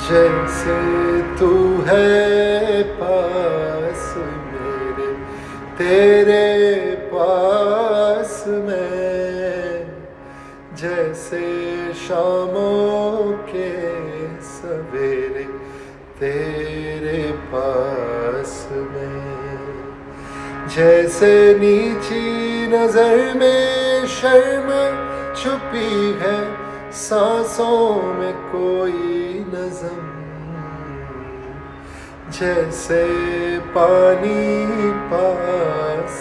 जैसे तू है पास मेरे, तेरे पास मैं, जैसे शामों के सवेरे तेरे पास मैं, जैसे नीची नजर में शर्म छुपी है, सांसों में कोई नज़म, जैसे पानी पास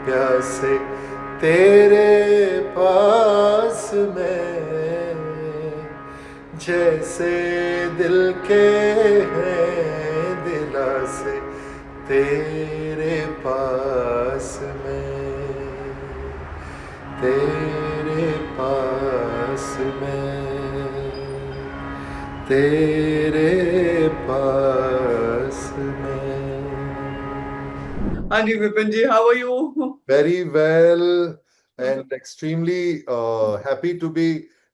प्यासे तेरे पास मैं, जैसे दिल के हैं दिलासे तेरे पास मैं, तेरे पास मैं, तेरे पास मैं. Anji Vipin ji, how are you? Very well and extremely happy to be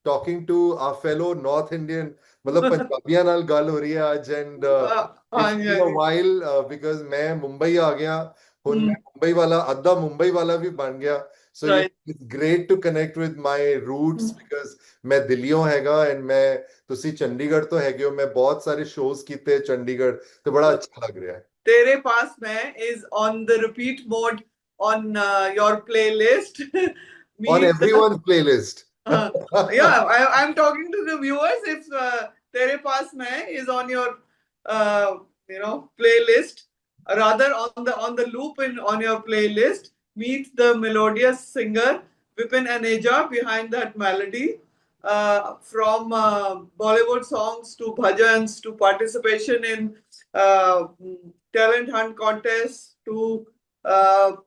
talking to our fellow North Indian. मतलब पंजाबियां नाल गल हो रही है आज and it's Anji, been a Anji. while because मैं मुंबई आ गया ਹੁਣ Hmm, मैं मुंबई वाला ਅੱਧਾ मुंबई वाला भी बन गया so right. it's great to connect with my roots because मैं ਦਿੱਲੀੋਂ ਹੈਗਾ and मैं ਤੁਸੀਂ ਚੰਡੀਗੜ੍ਹ ਤੋਂ ਹੈਗੇ ਹੋ मैं बहुत सारे shows ਕੀਤੇ ਚੰਡੀਗੜ੍ਹ ਤੇ ਬੜਾ So, अच्छा लग रहा है. Tere Paas Mein is on the repeat mode on your playlist. On Meet everyone's playlist. uh, yeah, I'm talking to the viewers. If Tere Paas Mein is on your playlist, rather on the loop in on your playlist, meet the melodious singer Vipin Aneja behind that melody. From Bollywood songs to bhajans to participation in uh, talent hunt contests to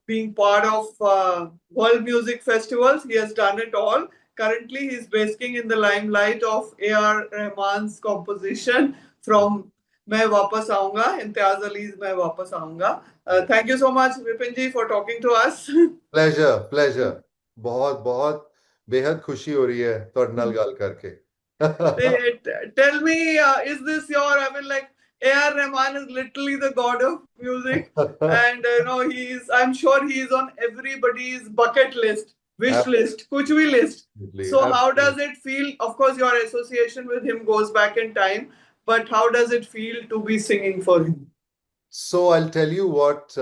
being part of world music festivals, he has done it all. Currently, he's basking in the limelight of A.R. Rahman's composition from मैं वापस आऊंगा, Imtiaz allies मैं वापस आऊंगा. Thank you so much, Vipin ji, for talking to us. Pleasure pleasure बहुत बहुत बेहद खुशी हो रही है ਤੁਹਾਡੇ ਨਾਲ ਗੱਲ ਕਰਕੇ. Tell me, is this your? I mean, like A.R. Rahman is literally the god of music, and he's. I'm sure he is on everybody's bucket list, wish list, kuch bhi list. Absolutely, So, how does absolutely. it feel? Of course, your association with him goes back in time, but how does it feel to be singing for him? So I'll tell you what,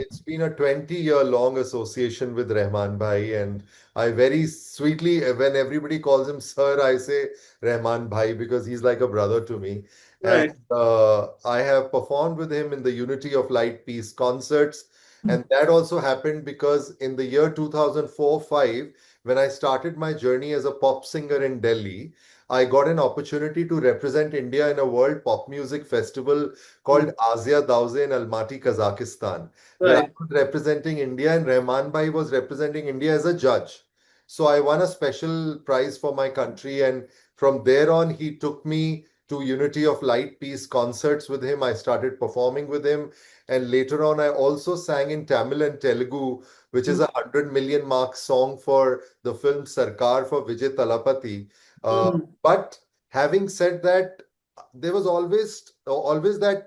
it's been a 20-year long association with Rahman Bhai, and I very sweetly, when everybody calls him Sir, I say Rahman Bhai because he's like a brother to me. And Right. I have performed with him in the Unity of Light Peace concerts. And that also happened because in the year 2004-5, when I started my journey as a pop singer in Delhi, I got an opportunity to represent India in a World Pop Music Festival called Azia Dauze in Almaty, Kazakhstan, where I Right. was representing India and Rahman Bhai was representing India as a judge. So I won a special prize for my country, and from there on, he took me to Unity of Light Peace concerts with him. I started performing with him, and later on, I also sang in Tamil and Telugu, which is a 100 million mark song for the film Sarkar for Vijay Talapati. But having said that, there was always that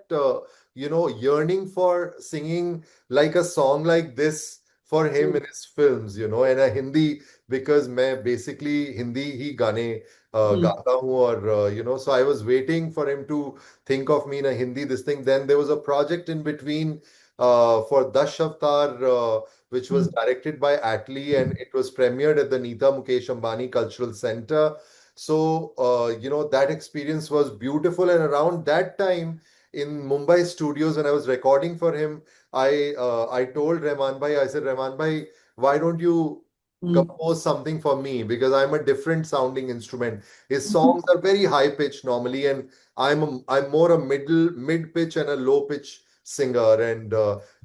yearning for singing like a song like this for him in his films, and a Hindi because मैं basically Hindi ही गाने गाता हूँ और so I was waiting for him to think of me in a Hindi this thing. Then there was a project in between for Dash Avatar which was directed by Atlee and it was premiered at the Nita Mukesh Ambani Cultural Center. So, that experience was beautiful. And around that time in Mumbai studios, when I was recording for him, I told Rahman Bhai, I said, Rahman Bhai, why don't you compose something for me? Because I'm a different sounding instrument. His songs are very high pitched normally, and I'm more a mid pitch and a low pitch singer. And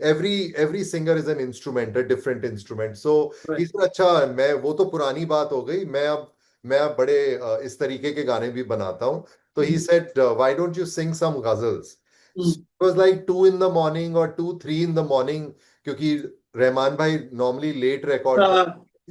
every singer is an instrument, a different instrument. So he Right. said, अच्छा मैं वो तो पुरानी बात हो गई मैं अब बड़े इस तरीके के गाने भी बनाता हूँ तो he said why don't you sing some ghazals so it was like 2 in the morning or 2 3 in the morning क्योंकि रहमान भाई normally late record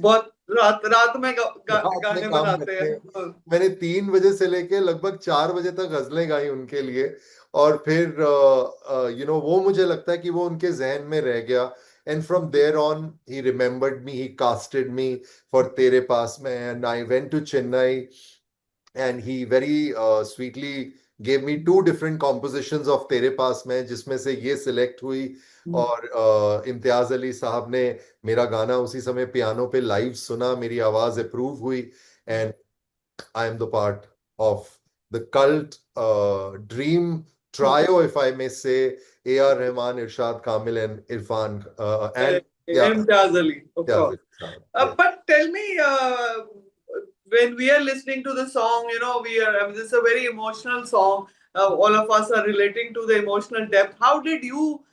बहुत रात रात में रात में गाने काम बनाते करते हैं। हैं। मैंने 3 बजे से लेके लगभग 4 बजे तक गजलें गाई उनके लिए। और फिर वो मुझे लगता है कि वो उनके जहन में रह गया। And from there on he remembered me, he casted me for तेरे पास में, and I went to Chennai and he very sweetly gave me two different compositions of तेरे पास में, जिसमें से ये सिलेक्ट हुई। और इम्तियाज अली साहब ने मेरा गाना उसी समय पियानो पे लाइव सुना, मेरी आवाज अप्रूव हुई, and I am the part of the cult dream trio, if I may say, A.R. Rahman, Irshad Kamil, and Irfan and Imtiaz Ali, of Imtiaz course. Ali Sahab. Yes. But tell me, when we are listening to the song, we are, I mean, this is a very emotional song. All of us are relating to the emotional depth. How did you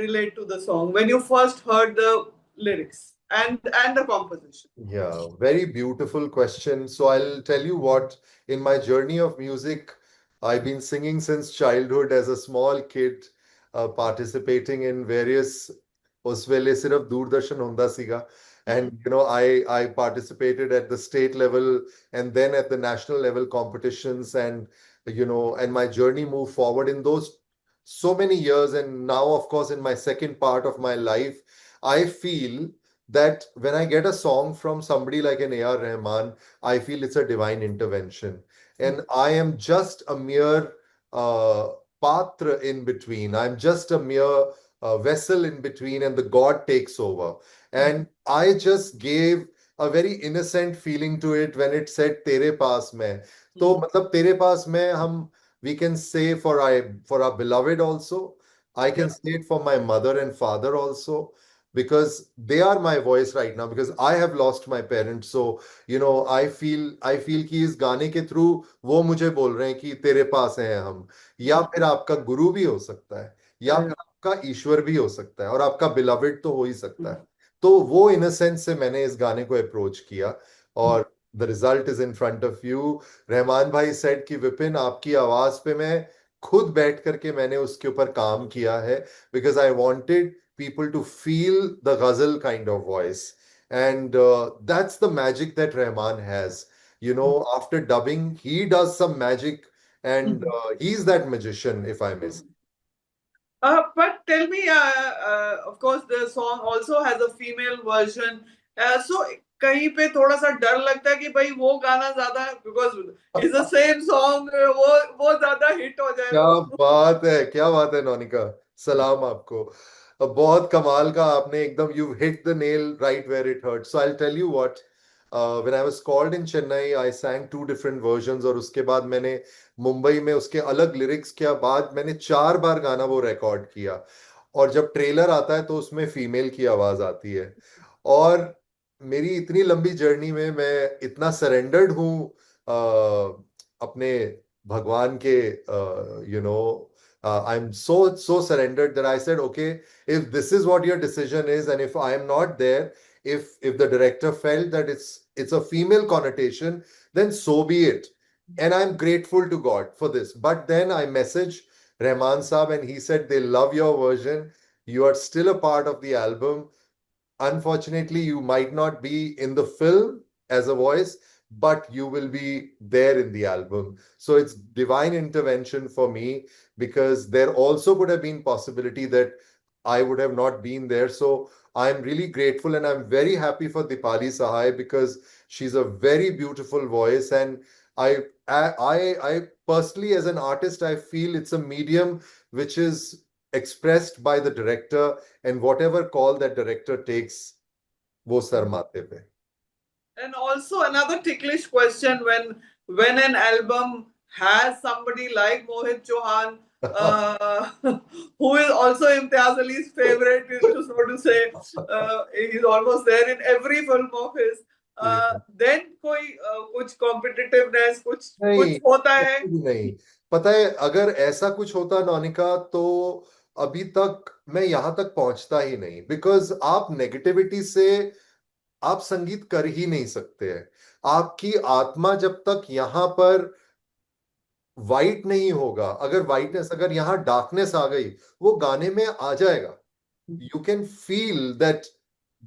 relate to the song when you first heard the lyrics and the composition? Yeah, very beautiful question. So I'll tell you what, in my journey of music, I've been singing since childhood as a small kid, participating in various उस वेले सिर्फ दूरदर्शन होता सीगा, and I participated at the state level and then at the national level competitions, and and my journey moved forward in those so many years. And now, of course, in my second part of my life, I feel that when I get a song from somebody like an A.R. Rahman, I feel it's a divine intervention. And I am just a mere uh, patra in between. I'm just a mere vessel in between, and the God takes over. And I just gave a very innocent feeling to it when it said Tere Paas Mein. तो मतलब तेरे पास में हम, we can say for our beloved also. I can say it for my mother and father also, because they are my voice right now, because I have lost my parents. So I feel कि इस गाने के through वो मुझे बोल रहे हैं कि तेरे पास हैं हम, या फिर आपका गुरु भी हो सकता है, या फिर आपका ईश्वर भी हो सकता है, और आपका बिलवेड तो हो ही सकता है। तो वो इनोसेंस से मैंने इस गाने को अप्रोच किया, और the result is in front of you. Rahman भाई सेड कि विपिन, आपकी आवाज पे मैं खुद बैठ करके मैंने उसके ऊपर काम किया है, because I wanted people to feel the ghazal kind of voice. And that's the magic that Rahman has. After dubbing, he does some magic, and he's that magician, if I may say. But tell me, of course, the song also has a female version. So कहीं पे थोड़ा सा डर लगता है कि भाई वो गाना ज्यादा, because is the same song, वो ज्यादा हिट हो जाए क्या वो। बात है, क्या बात है नौनिका, सलाम आपको। बहुत कमाल का आपने एकदम, you hit the nail right where it hurt. So I tell you what, when I was called in Chennai, I sang 2 different versions, और उसके बाद मैंने मुंबई में उसके अलग लिरिक्स के बाद मैंने 4 बार गाना वो रिकॉर्ड किया। और जब ट्रेलर आता है तो उसमें फीमेल की आवाज आती है। और मेरी इतनी लंबी जर्नी में मैं इतना सरेंडर्ड हूँ अपने भगवान के, I'm so surrendered that I said, okay, if this is what your decision is, and if I am not there, if the director felt that it's a female connotation, then so be it. And I'm grateful to God for this. But then I messaged Rahman Saab, and he said they love your version. You are still a part of the album. Unfortunately, you might not be in the film as a voice, but you will be there in the album. So it's divine intervention for me, because there also could have been possibility that I would have not been there. So I'm really grateful, and I'm very happy for Dipali Sahai, because she's a very beautiful voice. And I personally, as an artist, I feel it's a medium which is expressed by the director, and whatever call that director takes, वो sir माथे पे। And also another ticklish question, when an album has somebody like Mohit Chauhan, who is also Imtiaz Ali's favorite, to so to say, he's almost there in every film of his. Then कोई कुछ competitiveness, कुछ नहीं, होता है? नहीं, पता है, अगर ऐसा कुछ होता नौनिका, तो अभी तक मैं यहां तक पहुंचता ही नहीं, बिकॉज आप नेगेटिविटी से आप संगीत कर ही नहीं सकते हैं। आपकी आत्मा जब तक यहाँ पर वाइट नहीं होगा, अगर वाइटनेस, अगर यहाँ डार्कनेस आ गई, वो गाने में आ जाएगा। You can feel that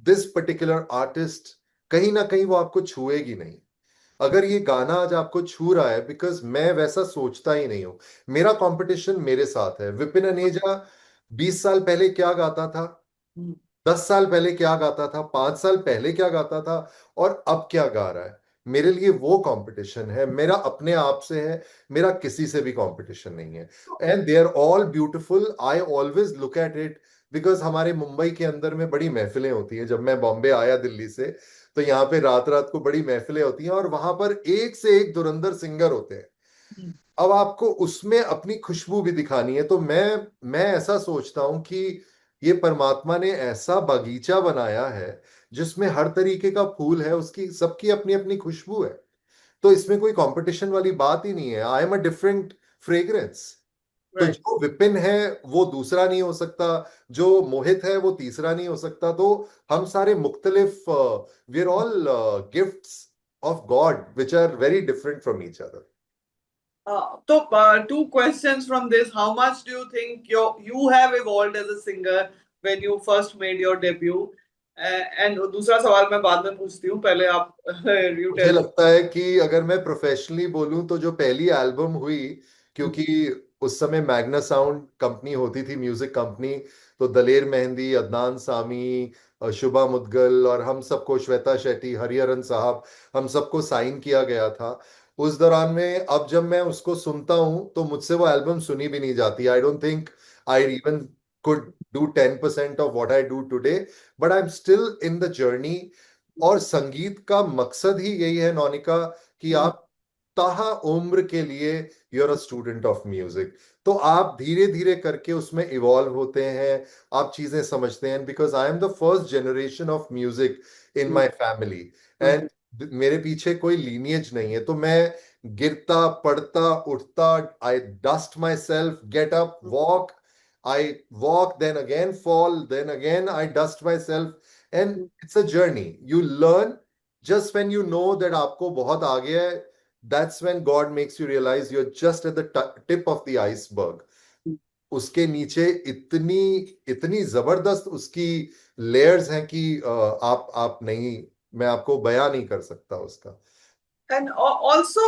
this particular artist कहीं ना कहीं वो आपको छुएगी नहीं। अगर ये गाना आज आपको छू रहा है, बिकॉज मैं वैसा सोचता ही नहीं हूं। मेरा कंपटीशन मेरे साथ है। विपिन अनेजा 20 साल पहले क्या गाता था, 10 साल पहले क्या गाता था, 5 साल पहले क्या गाता था, और अब क्या गा रहा है। मेरे लिए वो कंपटीशन है, मेरा अपने आप से है। मेरा किसी से भी कंपटीशन नहीं है। And they are all beautiful, I always look at it. Because हमारे मुंबई के अंदर में बड़ी महफिलें होती हैं। जब मैं बॉम्बे आया दिल्ली से, तो यहाँ पे रात रात को बड़ी महफिलें होती हैं, और वहां पर एक से एक धुरंधर सिंगर होते हैं। अब आपको उसमें अपनी खुशबू भी दिखानी है। तो मैं ऐसा सोचता हूं कि ये परमात्मा ने ऐसा बगीचा बनाया है जिसमें हर तरीके का फूल है, उसकी सबकी अपनी अपनी खुशबू है। तो इसमें कोई कंपटीशन वाली बात ही नहीं है। I am a different fragrance. तो Right. जो विपिन है वो दूसरा नहीं हो सकता, जो मोहित है वो तीसरा नहीं हो सकता। तो हम सारे मुख्तलिफ, we are all gifts of God which are very different from each other. So, two questions from this. How much do you think you have evolved as a singer when you first made your debut? And दूसरा सवाल मैं बाद में पूछती हूँ, पहले आप you मुझे tell. लगता है कि अगर मैं प्रोफेशनली बोलूं, तो जो पहली एल्बम हुई, क्योंकि उस समय मैग्ना साउंड कंपनी होती थी, म्यूजिक कंपनी। तो दलेर मेहंदी, अदनान सामी, शुभा मुद्गल, और हम सबको, श्वेता शेट्टी, हरिहरन साहब, हम सबको साइन किया गया था उस दौरान में। अब जब मैं उसको सुनता हूं तो मुझसे वो एल्बम सुनी भी नहीं जाती। I don't think I even could do 10% of what I do today, but I am still in the journey. और संगीत का मकसद ही यही है, नौनिका, कि आप ताहा उम्र के लिए you are a student of music. तो आप धीरे धीरे करके उसमें इवॉल्व होते हैं, आप चीजें समझते हैं। Because I am the first generation of music in my family, and मेरे पीछे कोई लीनियज नहीं है। तो मैं गिरता पड़ता उठता, I dust myself, get up, walk, I walk, then again fall, then again I dust myself. And it's a journey, you learn. Just when you know that आपको बहुत आगे है, that's when God makes you realize you're just at the tip of the iceberg. उसके नीचे इतनी इतनी जबरदस्त उसकी लेयर्स हैं कि आप नहीं, मैं आपको बयां नहीं कर सकता उसका। And also,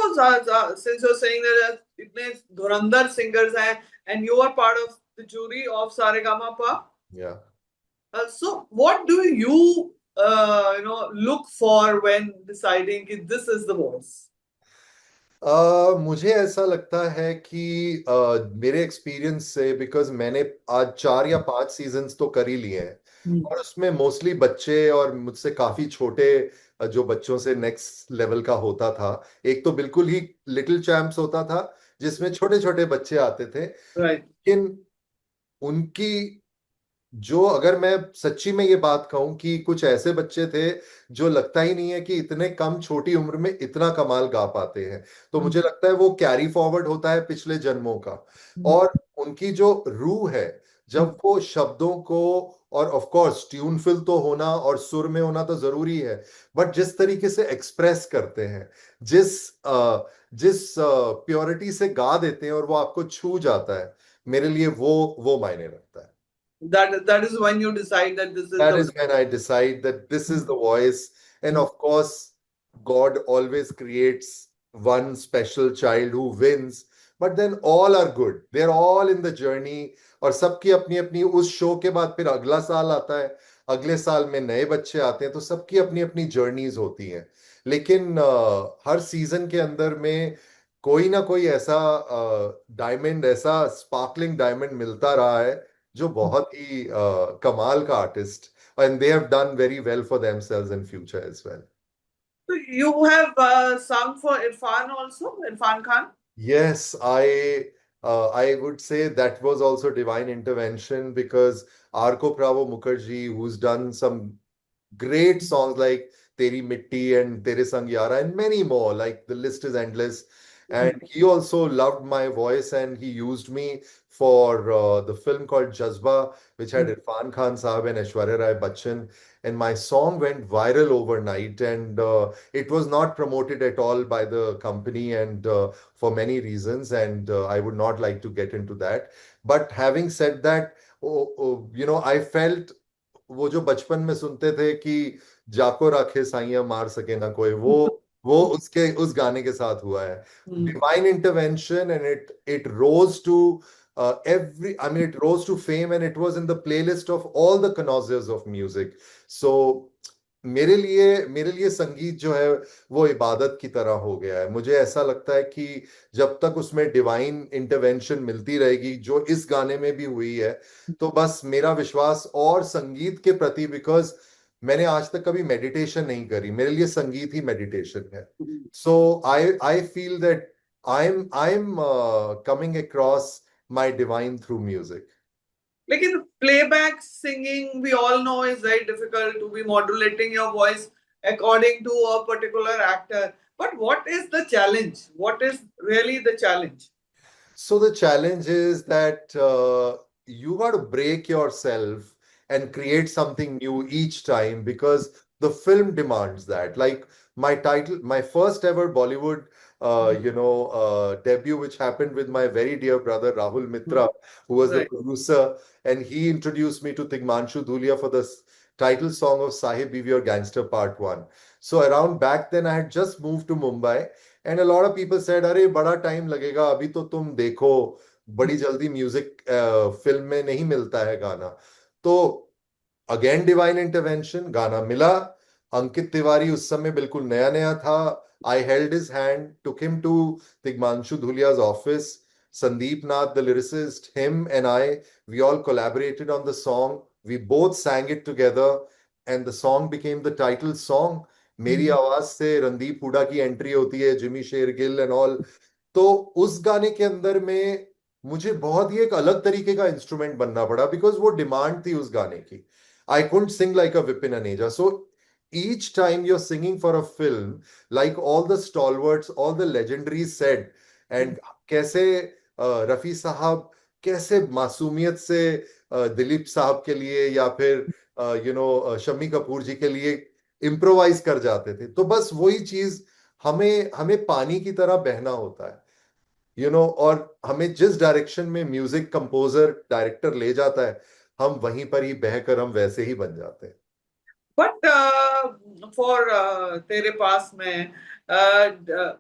since you're saying that इतने धुरंधर singers हैं, and you are part of the jury of Saregama. या So, what do you, look for when deciding that this is the voice? मुझे ऐसा लगता है कि मेरे एक्सपीरियंस से, बिकॉज मैंने आज 4 या 5 सीजन्स तो कर ही लिए हैं, और उसमें मोस्टली बच्चे और मुझसे काफी छोटे, जो बच्चों से नेक्स्ट लेवल का होता था। एक तो बिल्कुल ही लिटिल चैम्प्स होता था जिसमें छोटे छोटे बच्चे आते थे, Right. लेकिन उनकी जो, अगर मैं सच्ची में ये बात कहूं कि कुछ ऐसे बच्चे थे जो लगता ही नहीं है कि इतने कम छोटी उम्र में इतना कमाल गा पाते हैं। तो मुझे लगता है वो कैरी फॉरवर्ड होता है पिछले जन्मों का। और उनकी जो रूह है, जब वो शब्दों को, और ऑफ कोर्स ट्यून फिल तो होना और सुर में होना तो जरूरी है, बट जिस तरीके से एक्सप्रेस करते हैं, जिस प्योरिटी से गा देते हैं, और वो आपको छू जाता है, मेरे लिए वो मायने रखता है। That is when you decide that this is That the. is when I decide that this is the voice. And of course, God always creates one special child who wins. But then all are good. They're all in the journey. और सबकी अपनी अपनी, उस show के बाद फिर अगला साल आता है, अगले साल में नए बच्चे आते हैं, तो सबकी अपनी अपनी जर्नीज होती हैं। लेकिन हर सीजन के अंदर में कोई ना कोई ऐसा डायमंड, ऐसा स्पार्कलिंग डायमंड मिलता रहा है, जो बहुत ही कमाल का artist, and they have done very well for themselves in future as well. So you have sung for Irfan also, Irfan Khan. Yes, I would say that was also divine intervention, because Arko Pravo Mukherjee, who's done some great songs like Teri Mitti and Tere Sang Yara and many more, like the list is endless. And he also loved my voice, and he used me for the film called Jazba, which had Irfan Khan Saab and Aishwarya Rai Bachchan. And my song went viral overnight, and it was not promoted at all by the company, and for many reasons. And I would not like to get into that. But having said that, I felt, वो जो बचपन में सुनते थे कि जाको राखे साइयां मार सके ना कोई, वो उसके उस गाने के साथ हुआ है। Hmm. Divine intervention, and it rose to I mean, it rose to fame, and it was in the playlist of all the connoisseurs of music. So मेरे लिए संगीत जो है वो इबादत की तरह हो गया है। मुझे ऐसा लगता है कि जब तक उसमें डिवाइन इंटरवेंशन मिलती रहेगी, जो इस गाने में भी हुई है, तो बस मेरा विश्वास और संगीत के प्रति, बिकॉज मैंने आज तक कभी मेडिटेशन नहीं करी, मेरे लिए संगीत ही मेडिटेशन है। So I feel that I am coming across my divine through music. लेकिन playback singing, we all know, is very difficult to be modulating your voice according to a particular actor. But what is the challenge? What is really the challenge? So the challenge is that you got to break yourself and create something new each time, because the film demands that. Like my first ever Bollywood, debut, which happened with my very dear brother Rahul Mitra, who was the Right. producer, and he introduced me to Tigmanshu Dhulia for the title song of Sahib Be Your Gangster Part 1. So around back then, I had just moved to Mumbai. And a lot of people said, अरे बड़ा time लगेगा, अभी तो तुम देखो, बड़ी जल्दी music film में नहीं मिलता है गाना। तो अगेन डिवाइन इंटरवेंशन, गाना मिला। अंकित तिवारी उस समय बिल्कुल नया नया था। I held his hand, took him to Tigmanshu Dhulia's office, Sandeep Nath, the lyricist, him and we all collaborated on the song. We both sang it together, and the song became the title song. मेरी आवाज से रणदीप हुडा की entry होती है, Jimmy Shergill and all. तो उस गाने के अंदर में मुझे बहुत ही एक अलग तरीके का इंस्ट्रूमेंट बनना पड़ा, बिकॉज वो डिमांड थी उस गाने की। I couldn't sing like a Vipin Aneja. So each time you're singing for a film, like all the stalwarts, all the legendaries said, and कैसे रफी साहब कैसे मासूमियत से दिलीप साहब के लिए या फिर शम्मी कपूर जी के लिए इम्प्रोवाइज कर जाते थे, तो बस वही चीज हमें हमें पानी की तरह बहना होता है, और हमें जिस डायरेक्शन में म्यूजिक कंपोजर डायरेक्टर ले जाता है, हम वहीं पर ही बहकर हम वैसे ही बन जाते हैं। But for Tere Paas Mein,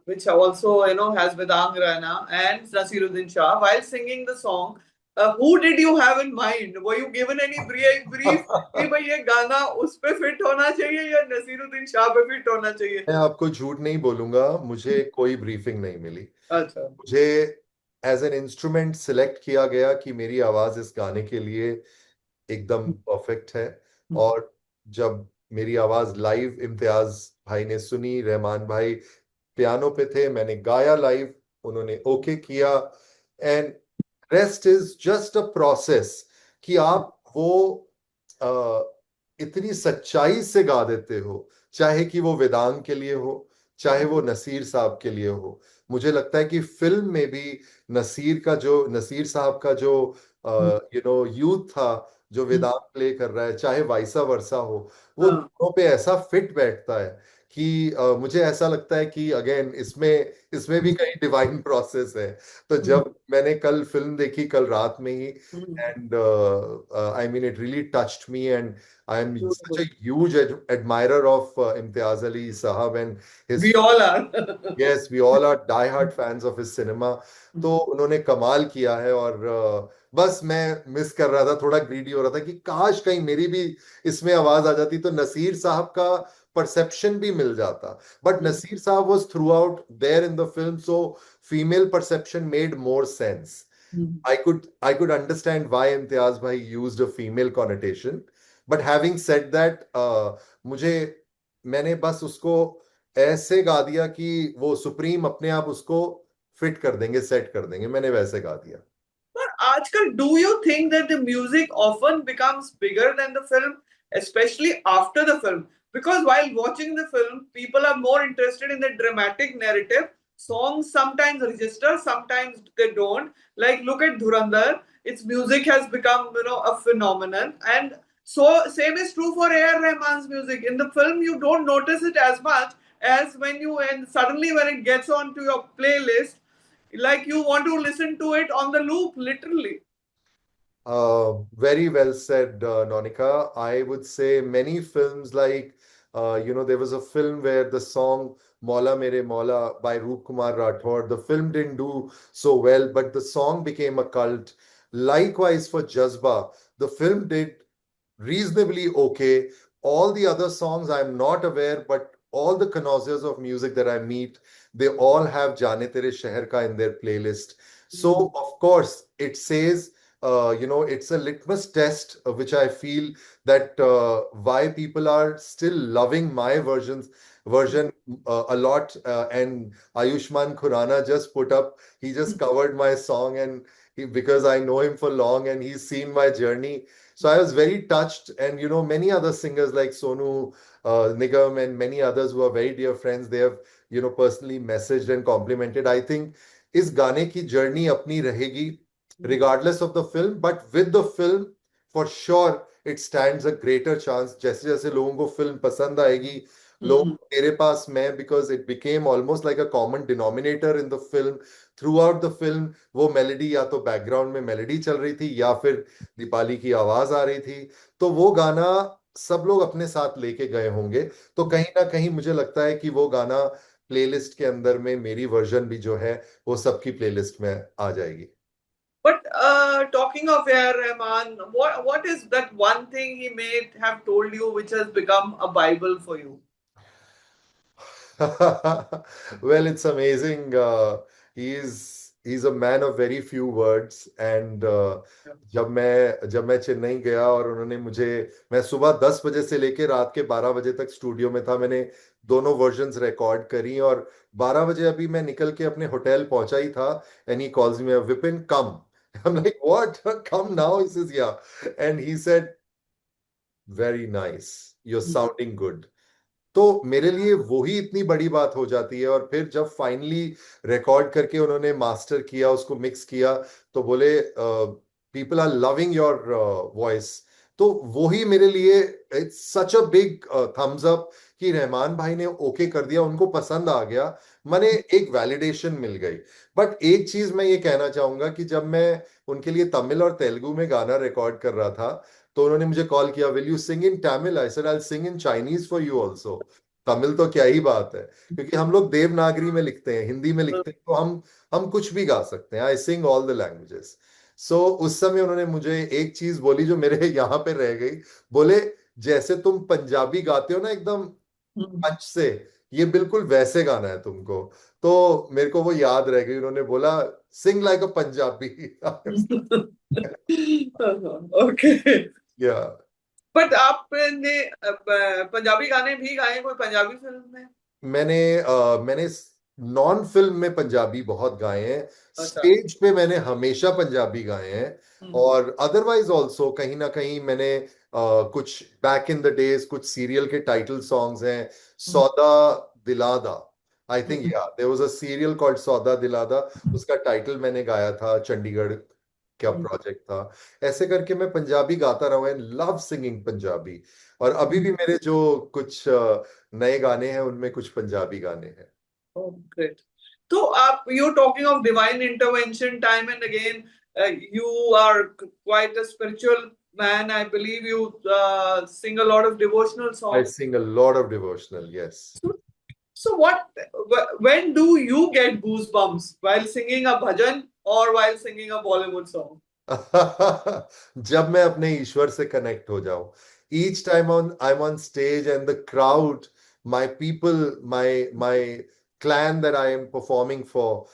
which also has Vedang Rana and Nasiruddin Shah, while singing the song, who did you have in mind? Were you given any brief कि भाई ये गाना उस पे फिट होना चाहिए या नसीरुद्दीन शाह पे फिट होना चाहिए? मैं आपको झूठ नहीं बोलूंगा, मुझे कोई ब्रीफिंग नहीं मिली। अच्छा। मुझे एज एन इंस्ट्रूमेंट सिलेक्ट किया गया कि मेरी आवाज इस गाने के लिए एकदम परफेक्ट है। और जब मेरी आवाज लाइव इम्तियाज भाई ने सुनी, रहमान भाई पियानो पे थे, मैंने गाया लाइव, उन्होंने ओके किया, and rest is just a process कि आप वो अ, इतनी सच्चाई से गा देते हो, चाहे कि वो वेदांग के लिए हो, चाहे वो नसीर साहब के लिए हो। मुझे लगता है कि फिल्म में भी नसीर साहब का जो यूथ था, जो वेदांत प्ले कर रहा है, चाहे वाइसा वर्सा हो, वो हाँ। दोनों पे ऐसा फिट बैठता है कि मुझे ऐसा लगता है कि अगेन इसमें इसमें भी कहीं डिवाइन प्रोसेस है। तो जब मैंने कल फिल्म देखी, कल रात में ही, and I mean it really touched me, and I am such Beautiful. A huge admirer of Imtiaz Ali साहब and We his. all are. Yes, we all are die hard fans of his cinema. तो उन्होंने कमाल किया है, और बस मैं miss कर रहा था, थोड़ा ग्रीडी हो रहा था कि काश कहीं मेरी भी इसमें आवाज आ जाती तो नसीर साहब का परसेप्शन भी मिल जाता। बट नसीर साहब was throughout there in the film, so female perception made more sense. I could understand why Imtiaz Bhai used a female connotation, but having said that, मुझे मैंने बस उसको ऐसे गा दिया कि वो सुप्रीम अपने आप उसको फिट कर देंगे, सेट कर देंगे, मैंने वैसे गा दिया। But Ajkal, do you think that the music often becomes bigger than the film, especially after the film? Because while watching the film, people are more interested in the dramatic narrative. Songs sometimes register, sometimes they don't. Like look at Dhurandhar, its music has become a phenomenon, and so same is true for A.R. Rahman's music. In the film, you don't notice it as much as and suddenly when it gets onto your playlist, like you want to listen to it on the loop, literally. Very well said, Nonika. I would say many films like There was a film where the song Maula Mere Maula by Roop Kumar Rathod, the film didn't do so well, but the song became a cult. Likewise for Jazba, the film did reasonably okay. All the other songs I'm not aware, but all the connoisseurs of music that I meet, they all have Jaane Tere Sheher Ka in their playlist. So, of course, it says, it's a litmus test, which I feel that why people are still loving my version a lot. And Ayushman Khurana just put up, he just covered my song, and because I know him for long and he's seen my journey. So I was very touched, and many other singers like Sonu Nigam and many others who are very dear friends, they have personally messaged and complimented. I think इस गाने की journey अपनी रहेगी regardless of the film, but with the film, for sure, it stands a greater chance. जैसे जैसे लोगों को film पसंद आएगी, लोग मेरे पास मैं, because it became almost like a common denominator in the film. Throughout the film, वो मेलोडी या तो बैकग्राउंड में मेलोडी चल रही थी या फिर दीपाली की आवाज आ रही थी, तो वो गाना सब लोग अपने साथ लेके गए होंगे। तो कहीं ना कहीं मुझे लगता है कि वो गाना प्लेलिस्ट के अंदर में मेरी वर्जन भी जो है वो सबकी प्लेलिस्ट में आ जाएगी। But talking of A.R. Rahman, what is that one thing he may have told you which has become a Bible for you? Well, it's amazing. He's a man of very few words. And जब मैं चेन्नई गया और उन्होंने मैं सुबह 10 बजे से लेके रात के 12 बजे तक स्टूडियो में था। मैंने दोनों वर्जन्स रिकॉर्ड करी और 12 बजे अभी मैं निकल के अपने होटल पहुंचा ही था। And he calls me, Vipin come. I'm like, what? Come now? He says, yeah. And he said, very nice. You're sounding good. तो मेरे लिए वही इतनी बड़ी बात हो जाती है। और फिर जब फाइनली रिकॉर्ड करके उन्होंने मास्टर किया, उसको मिक्स किया, तो बोले people are loving your voice. तो वही मेरे लिए it's such a big thumbs up कि रहमान भाई ने ओके कर दिया, उनको पसंद आ गया, माने एक वैलिडेशन मिल गई। बट एक चीज मैं ये कहना चाहूंगा कि जब मैं उनके लिए तमिल और तेलुगु में गाना रिकॉर्ड कर रहा था, तो उन्होंने मुझे कॉल किया, will you sing in Tamil? I said I will sing in Chinese for you also. Tamil तो क्या ही बात है, क्योंकि हम लोग देवनागरी में लिखते हैं, हिंदी में लिखते हैं, तो हम कुछ भी गा सकते हैं। आई सिंग ऑल द लैंग्वेजेस। सो उस समय उन्होंने मुझे एक चीज बोली जो मेरे यहाँ पे रह गई। बोले, जैसे तुम पंजाबी गाते हो ना एकदम पंच से, ये बिल्कुल वैसे गाना है तुमको। तो मेरे को वो याद रह गई। उन्होंने बोला, सिंग लाइक अ पंजाबी। Okay. या बट आपने पंजाबी गाने भी गाए कोई पंजाबी फिल्म में? मैंने नॉन फिल्म में पंजाबी बहुत गाए हैं। अच्छा। स्टेज पे मैंने हमेशा पंजाबी गाए हैं। और अदरवाइज ऑल्सो कहीं ना कहीं मैंने कुछ बैक इन द डेज कुछ सीरियल के टाइटल सॉन्ग्स हैं। सौदा दिलादा, आई थिंक, या there was a serial called Sauda Dilada, उसका टाइटल मैंने गाया था, चंडीगढ़ क्या प्रोजेक्ट था। ऐसे करके मैं पंजाबी गाता रहा हूँ, एंड लव सिंगिंग पंजाबी। और अभी भी मेरे जो कुछ नए गाने हैं उनमें कुछ पंजाबी गाने हैं। Oh, great. So, you're talking of divine intervention time and again. You are quite a spiritual man. I believe you sing a lot of devotional I songs. sing a lot of devotional, yes. So, when do you get goosebumps while singing a bhajan or while singing a Bollywood song? जब मैं अपने ईश्वर से connect हो जाऊं, each time I'm on stage and the crowd, my people, my clan that I am performing for,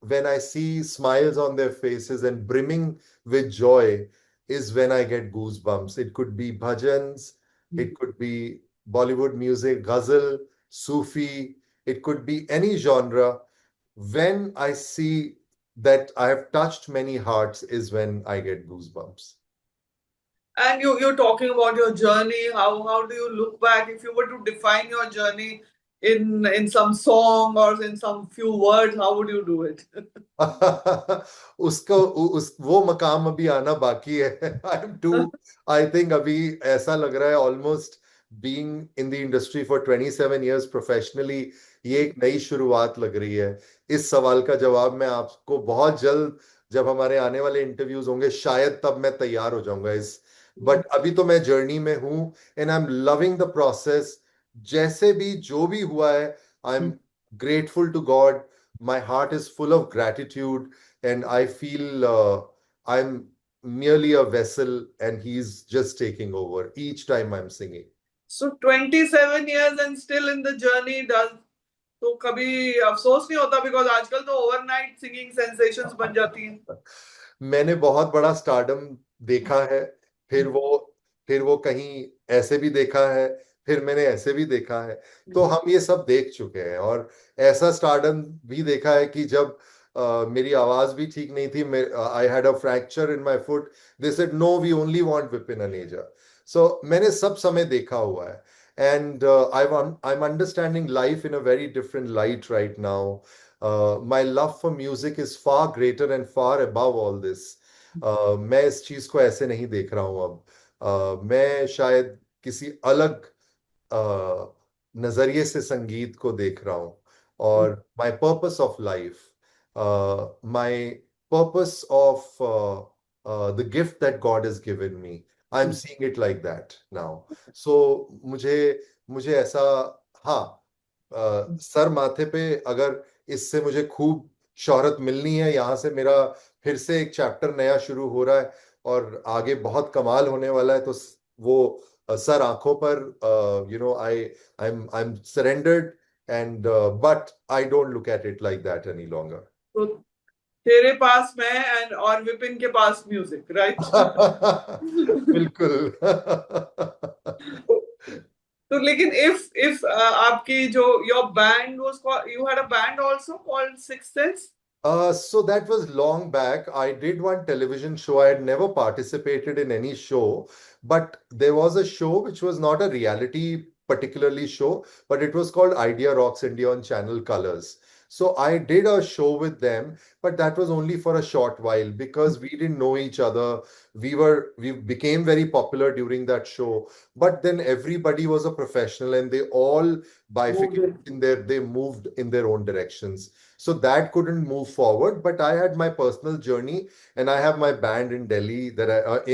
when I see smiles on their faces and brimming with joy, is when I get goosebumps. It could be bhajans, it could be Bollywood music, ghazal, Sufi, it could be any genre. When I see that I have touched many hearts is when I get goosebumps. And you're talking about your journey. How do you look back? If you were to define your journey in some song or in some few words, how would you do it? उसका वो मकाम अभी आना बाकी है। I think अभी ऐसा लग रहा है almost being in the industry for 27 years professionally, ये एक नई शुरुआत लग रही है। इस सवाल का जवाब मैं आपको बहुत जल्द, जब हमारे आने वाले इंटरव्यूज होंगे, शायद तब मैं तैयार हो जाऊंगा बट अभी तो मैं जर्नी में हूं, and I am loving the process. जैसे भी जो भी हुआ है, I am grateful to God. My heart is full of gratitude and I feel I am merely a vessel and he's just taking over each time I'm singing. So 27 years and still in the journey does, तो कभी अफसोस नहीं होता? Because आजकल तो overnight singing sensations बन जाती हैं. मैंने बहुत बड़ा स्टारडम देखा है, फिर वो फिर वो कहीं ऐसे भी देखा है, फिर मैंने ऐसे भी देखा है. तो हम ये सब देख चुके हैं, और ऐसा स्टारडम भी देखा है कि जब मेरी आवाज भी ठीक नहीं थी, I had a fracture in my foot, they said no we only want Vipin Aneja. So मैंने सब समय देखा हुआ है. And I am understanding life in a very different light right now. My love for music is far greater and far above all this. मैं इस चीज को ऐसे नहीं देख रहा हूं अब. मैं शायद किसी अलग नजरिए से संगीत को देख रहा हूं. और my purpose of life, my purpose of the gift that God has given me, I am seeing it like that now. So मुझे मुझे ऐसा, हाँ, सर माथे पे अगर इससे मुझे खूब शोहरत मिलनी है, यहाँ से मेरा फिर से एक चैप्टर नया शुरू हो रहा है और आगे बहुत कमाल होने वाला है, तो वो सर आंखों पर, I am surrendered. And but I don't look at it like that any longer. तो तेरे पास मैं एंड और विपिन के पास म्यूजिक, राइट? बिल्कुल. तो लेकिन इफ आपकी जो your band was, you had a band also called six sense. So that was long back. I did one television show. I had never participated in any show, but there was a show which was not a reality particularly show, but it was called Idea Rocks India on Channel Colors. So I did a show with them, but that was only for a short while because we didn't know each other. We became very popular during that show, but then everybody was a professional and they all bifurcated they moved in their own directions. So that couldn't move forward. But I had my personal journey, and I have my band in Delhi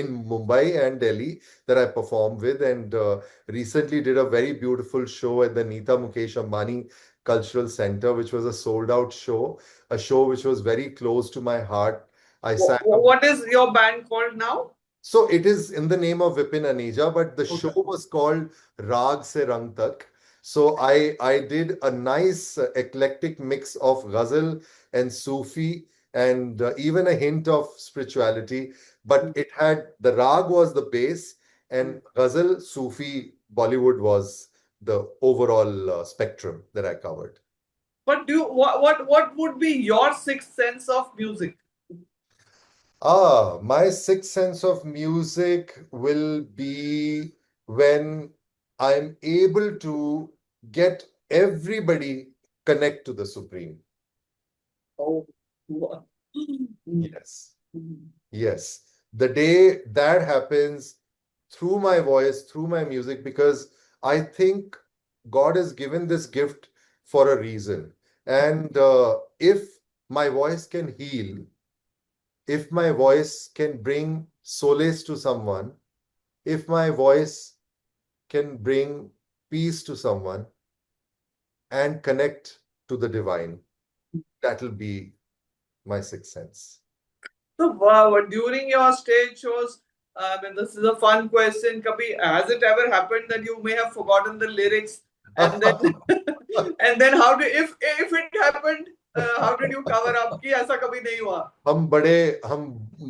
in Mumbai and Delhi that I perform with, and recently did a very beautiful show at the Neeta Mukesh Ambani Cultural Center, which was a sold out show, a show which was very close to my heart. I sang. What is your band called now? So it is in the name of Vipin Aneja, but the show was called Raag Se Rang Tak. So I did a nice eclectic mix of ghazal and Sufi and even a hint of spirituality. But it had the Raag was the base, and ghazal, Sufi, Bollywood was the overall spectrum that I covered. But what would be your sixth sense of music? My sixth sense of music will be when I'm able to get everybody connect to the Supreme. Oh, Yes. Yes. The day that happens through my voice, through my music, because I think God has given this gift for a reason. And if my voice can heal, if my voice can bring solace to someone, if my voice can bring peace to someone and connect to the divine, that'll be my sixth sense. So, wow, during your stage shows, I mean, this is a fun question. Kabhi, has it ever happened that you may have forgotten the lyrics, and then and then if it happened, how did you cover up? कि ऐसा कभी नहीं हुआ? हम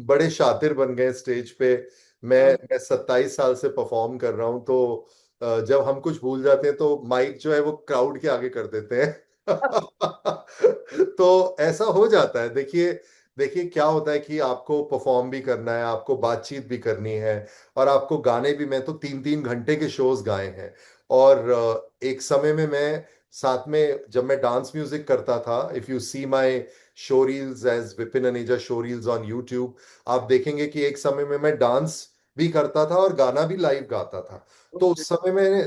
बड़े शातिर बन गए स्टेज पे. मैं 27 साल से परफॉर्म कर रहा हूँ, तो जब हम कुछ भूल जाते हैं तो माइक जो है वो क्राउड के आगे कर देते हैं. तो ऐसा हो जाता है. देखिए देखिए क्या होता है कि आपको परफॉर्म भी करना है, आपको बातचीत भी करनी है, और आपको गाने भी. मैं तो 3-3 घंटे के शोज गाए हैं. और एक समय में मैं साथ में जब मैं डांस म्यूजिक करता था, if you see my show reels as Vipin Aneja show reels on YouTube, आप देखेंगे कि एक समय में मैं डांस भी करता था और गाना भी लाइव गाता था. तो उस समय मैंने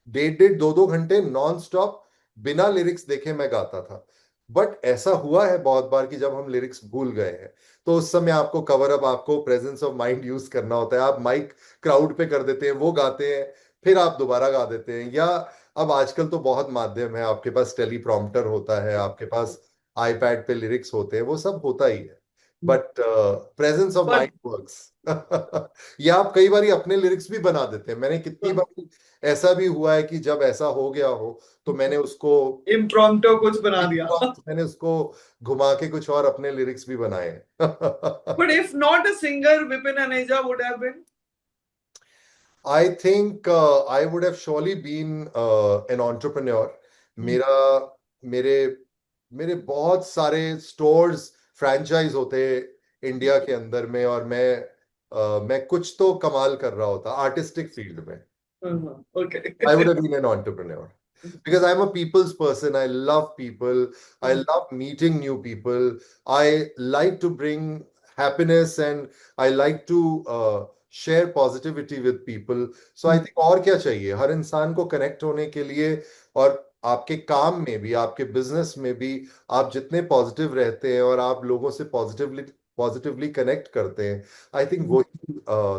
1.5-2 घंटे नॉन स्टॉप बिना लिरिक्स देखे मैं गाता था. बट ऐसा हुआ है बहुत बार कि जब हम लिरिक्स भूल गए हैं, तो उस समय आपको कवर अप, आपको प्रेजेंस ऑफ माइंड यूज करना होता है. आप माइक क्राउड पे कर देते हैं, वो गाते हैं, फिर आप दोबारा गा देते हैं, या अब आजकल तो बहुत माध्यम है, आपके पास टेलीप्रॉम्प्टर होता है, आपके पास आईपैड पे लिरिक्स होते हैं, वो सब होता ही है, बट प्रेजेंस ऑफ पर माइंड वर्क्स। या आप कई बार अपने लिरिक्स भी बना देते हैं। मैंने कितनी बार ऐसा भी हुआ है कि जब ऐसा हो गया हो तो मैंने उसको इम्प्रॉम्प्टो कुछ बना दिया. मैंने उसको घुमा के कुछ और अपने लिरिक्स भी बनाए हैं। But if not a singer, Vipin Aneja would have been. I think I would have surely been an entrepreneur. मेरा मेरे मेरे बहुत सारे स्टोर्स फ्रैंचाइज होते इंडिया के अंदर में, और मैं कुछ तो कमाल कर रहा होता आर्टिस्टिक फील्ड में. Okay. I would have been an entrepreneur because I'm a people's person. I love people. I love meeting new people. I like to bring happiness, and I like to share positivity with people. So I think और क्या चाहिए हर इंसान को connect होने के लिए, और आपके काम में भी, आपके बिजनेस में भी आप जितने पॉजिटिव रहते हैं और आप लोगों से पॉजिटिवली कनेक्ट करते हैं, आई थिंक वो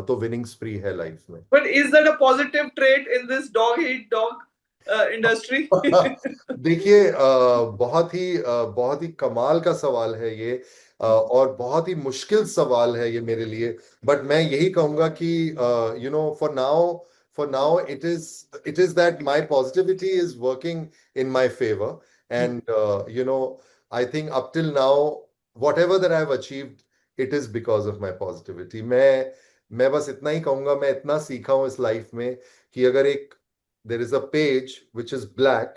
तो विनिंग स्प्री है लाइफ में. But is that a positive trait in this dog eat dog industry? देखिए, बहुत ही कमाल का सवाल है ये, और बहुत ही मुश्किल सवाल है ये मेरे लिए. बट मैं यही कहूंगा कि for now it is that my positivity is working in my favor, and I think up till now whatever that I've achieved, it is because of my positivity. मैं बस इतना ही कहूंगा, मैं इतना सीखा हूं इस लाइफ में कि अगर there is a page which is black,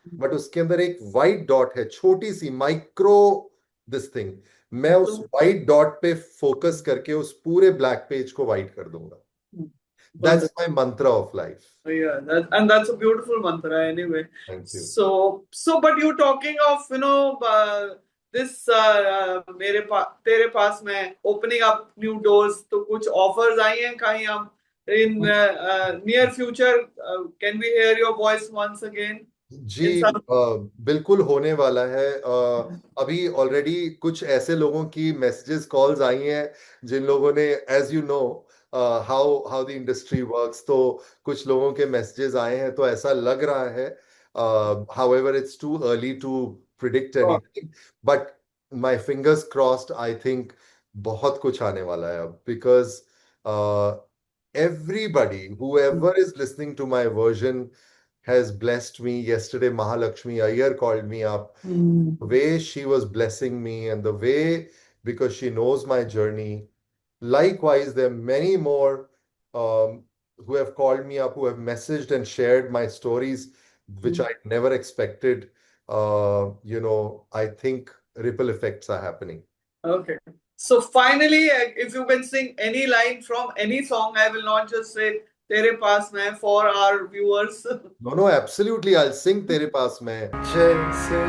but उसके अंदर एक व्हाइट डॉट है, छोटी सी माइक्रो दिस थिंग, मैं उस व्हाइट डॉट पे फोकस करके उस पूरे ब्लैक पेज को व्हाइट कर दूंगा. That's my mantra of life. Yeah, that's a beautiful mantra anyway. Thank you. But you talking of this tere paas mein opening up new doors, तो कुछ offers आई हैं कहीं हम in near future? Can we hear your voice once again? जी, बिल्कुल होने वाला है. अभी ऑलरेडी कुछ ऐसे लोगों की मैसेजेस कॉल्स आई हैं जिन लोगों ने, as you know how the industry works, तो कुछ लोगों के मैसेजेस आए हैं, तो ऐसा लग रहा है. However it's too early to predict anything, but my fingers crossed. I think बहुत कुछ आने वाला है अब, because everybody, whoever is listening to my version, has blessed me. Yesterday, Mahalakshmi Iyer called me up. The way she was blessing me, and the way, because she knows my journey. Likewise, there are many more who have called me up, who have messaged and shared my stories, which I never expected. I think ripple effects are happening. Okay. So finally, if you can sing any line from any song, I will not just say तेरे पास मैं, for our viewers. No, absolutely. I'll sing तेरे पास मैं. जैसे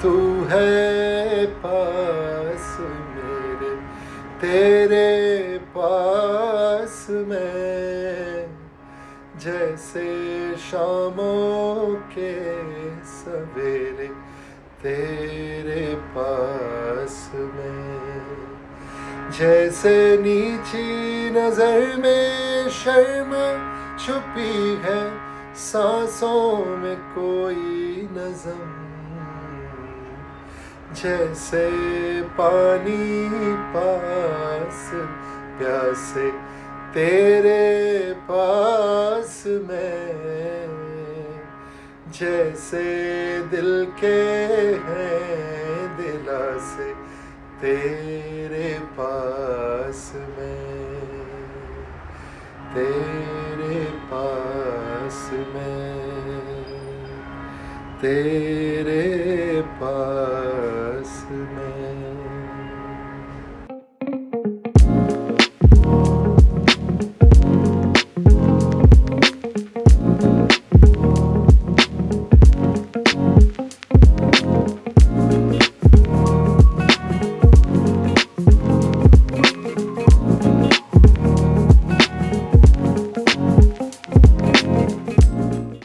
तू है पास मेरे, तेरे पास मैं, जैसे शामों के सवेरे, तेरे पास मैं, जैसे नीची नजर में शर्म छुपी है, सांसों में कोई नज़म, जैसे पानी पास प्यासे, तेरे पास मैं, जैसे दिल के हैं दिलासे, तेरे पास मैं, तेरे पास मैं, तेरे पास